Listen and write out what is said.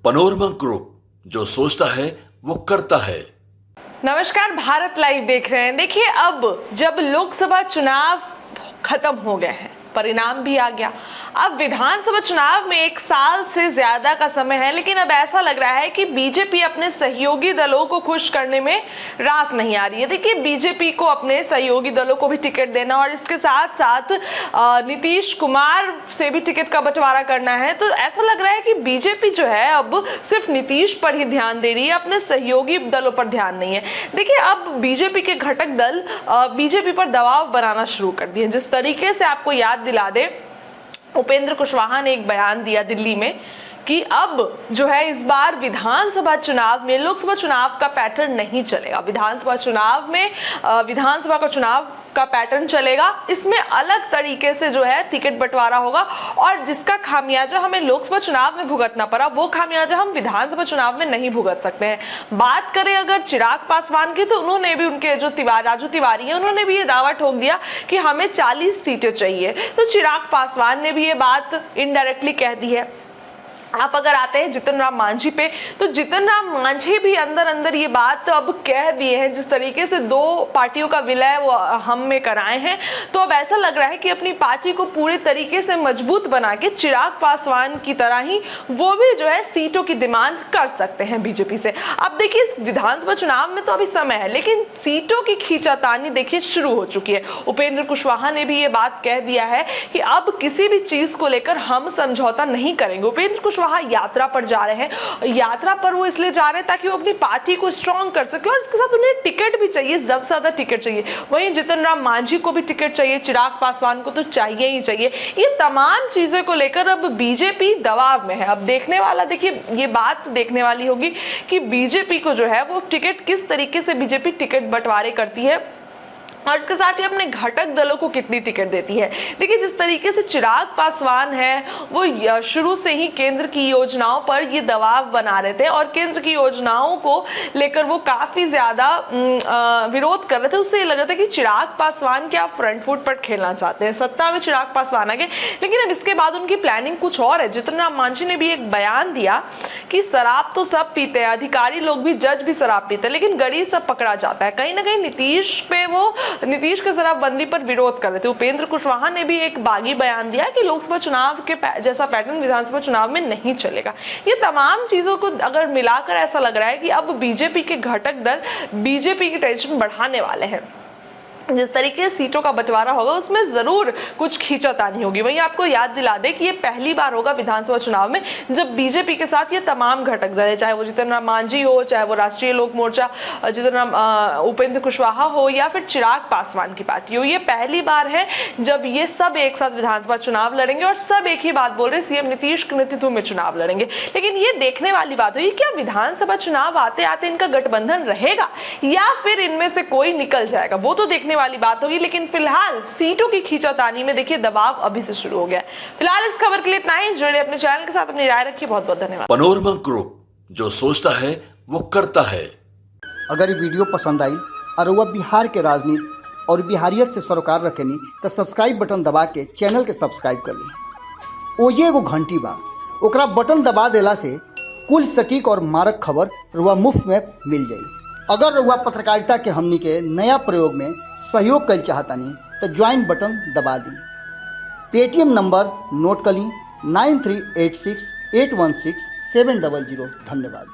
Panorama group, जो सोचता है वो करता है। नमस्कार, भारत लाइव देख रहे हैं। देखिए, अब जब लोकसभा चुनाव खत्म हो गए हैं, परिणाम भी आ गया, अब विधानसभा चुनाव में 1 साल से ज्यादा का समय है, लेकिन अब ऐसा लग रहा है कि बीजेपी अपने सहयोगी दलों को खुश करने में रास नहीं आ रही है। देखिए, बीजेपी को अपने सहयोगी दलों को भी टिकट देना और इसके साथ साथ नीतीश कुमार से भी टिकट का बंटवारा करना है, तो ऐसा लग रहा है कि बीजेपी जो है अब सिर्फ नीतीश पर ही ध्यान दे रही है, अपने सहयोगी दलों पर ध्यान नहीं है। देखिए, अब बीजेपी के घटक दल बीजेपी पर दबाव बनाना शुरू कर दिए। जिस तरीके से आपको याद दिला दे, उपेंद्र कुशवाहा ने एक बयान दिया दिल्ली में कि अब जो है इस बार विधानसभा चुनाव में लोकसभा चुनाव का पैटर्न नहीं चलेगा। विधानसभा चुनाव में विधानसभा का चुनाव का पैटर्न चलेगा, इसमें अलग तरीके से जो है टिकट बंटवारा होगा और जिसका खामियाजा हमें लोकसभा चुनाव में भुगतना पड़ा, वो खामियाजा हम विधानसभा चुनाव में नहीं भुगत सकते हैं। बात करें अगर चिराग पासवान की, तो उन्होंने भी, उनके जो राजू तिवारी है, उन्होंने भी ये दावा ठोक दिया कि हमें 40 सीटें चाहिए। तो चिराग पासवान ने भी ये बात इनडायरेक्टली कह दी है। आप अगर आते हैं जितन राम मांझी पे, तो जितन राम मांझी भी अंदर अंदर ये बात अब कह दिए हैं। जिस तरीके से 2 पार्टियों का विलय वो हम में कराए हैं, तो अब ऐसा लग रहा है कि अपनी पार्टी को पूरे तरीके से मजबूत बना के चिराग पासवान की तरह ही वो भी जो है सीटों की डिमांड कर सकते हैं बीजेपी से। अब देखिए, इस विधानसभा चुनाव में तो अभी समय है, लेकिन सीटों की खींचातानी देखिए शुरू हो चुकी है। उपेंद्र कुशवाहा ने भी ये बात कह दिया है कि अब किसी भी चीज को लेकर हम समझौता नहीं करेंगे। उपेंद्र कुशवाहा यात्रा पर जा रहे हैं। यात्रा पर वो इसलिए जा रहे हैं ताकि वो अपनी पार्टी को स्ट्रॉन्ग कर सके और इसके साथ उन्हें टिकट भी चाहिए, ज्यादा से ज्यादा टिकट चाहिए। वहीं जितन राम मांझी को भी टिकट चाहिए, चिराग पासवान को तो चाहिए ही चाहिए। ये तमाम चीजों को लेकर अब बीजेपी दबाव में है। अब देखने वाला, देखिए ये बात देखने वाली होगी कि बीजेपी को जो है वो टिकट किस तरीके से बीजेपी टिकट बंटवारे करती है और इसके साथ ही अपने घटक दलों को कितनी टिकट देती है। देखिए, जिस तरीके से चिराग पासवान है, वो शुरू से ही केंद्र की योजनाओं पर ये दबाव बना रहे थे और केंद्र की योजनाओं को लेकर वो काफी ज्यादा विरोध कर रहे थे। उससे ये लग रहा था कि चिराग पासवान क्या फ्रंट फुट पर खेलना चाहते हैं। सत्ता में चिराग पासवान आ गए, लेकिन अब इसके बाद उनकी प्लानिंग कुछ और है। जितन राम मांझी ने भी एक बयान दिया कि शराब तो सब पीते हैं, अधिकारी लोग भी, जज भी शराब पीते हैं, लेकिन गरीब सब पकड़ा जाता है। कहीं ना कहीं नीतीश के शराबबंदी पर विरोध कर रहे थे। उपेंद्र कुशवाहा ने भी एक बागी बयान दिया कि लोकसभा चुनाव के जैसा पैटर्न विधानसभा चुनाव में नहीं चलेगा। ये तमाम चीजों को अगर मिलाकर ऐसा लग रहा है कि अब बीजेपी के घटक दल बीजेपी की टेंशन बढ़ाने वाले हैं। जिस तरीके से सीटों का बंटवारा होगा उसमें जरूर कुछ खींचातानी होगी। वहीं आपको याद दिला दे कि ये पहली बार होगा विधानसभा चुनाव में जब बीजेपी के साथ ये तमाम घटक दल है, चाहे वो जितन राम मांझी हो, चाहे वो राष्ट्रीय लोक मोर्चा जितन राम उपेंद्र कुशवाहा हो या फिर चिराग पासवान की पार्टी हो, ये पहली बार है जब ये सब एक साथ विधानसभा चुनाव लड़ेंगे और सब एक ही बात बोल रहे, सीएम नीतीश के नेतृत्व में चुनाव लड़ेंगे। लेकिन ये देखने वाली बात हुई, क्या विधानसभा चुनाव आते आते इनका गठबंधन रहेगा या फिर इनमें से कोई निकल जाएगा, वो तो देखने वाली बात होगी। लेकिन फिलहाल सीटों की खींचातानी में देखिए दबाव अभी से शुरू हो गया है। फिलहाल इस खबर के लिए इतना ही। जुड़े अपने चैनल के साथ, अपनी राय रखिए। बहुत बहुत धन्यवाद। पनोरमा ग्रुप, जो सोचता है वो करता है। अगर ये वीडियो पसंद आई और वह बिहार के राजनीति और बिहारियत से सरोकार रखेनी तो सब्सक्राइब बटन दबा के चैनल के सब्सक्राइब कर ली। ओजे एगो घंटी बा, ओकरा बटन दबा देला से कुल सटीक और मारक खबर रुआ मुफ्त में मिल जाई। अगर रुआ पत्रकारिता के हमनी के नया प्रयोग में सहयोग कर चाहतानी तो ज्वाइन बटन दबा दी। पेटीएम नंबर नोट कर ली 9386816700। धन्यवाद।